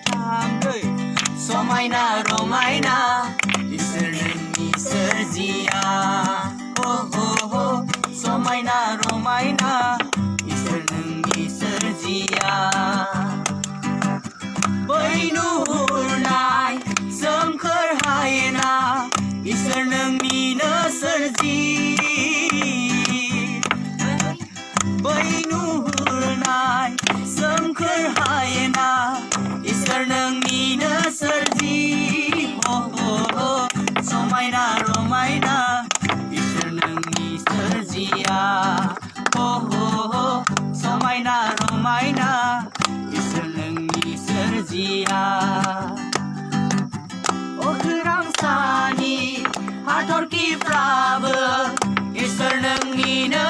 थांदै समायना इसोर नोंनि सोरजिया समायना इसोर नोंनि सोरजिया बै नुहुरनाय सोमखोर हायेना इसोर नोंनिनो सोरजि बै नुहुरनाय सोमखोर हायेना इसोर नोंनिनो सोरजि समायना इसोर नोंनि सोरजिया समायना इसोर नोंनि सोरजिया अख्रां सानि हाथरखिफ्राबो इसोर नोंनिनो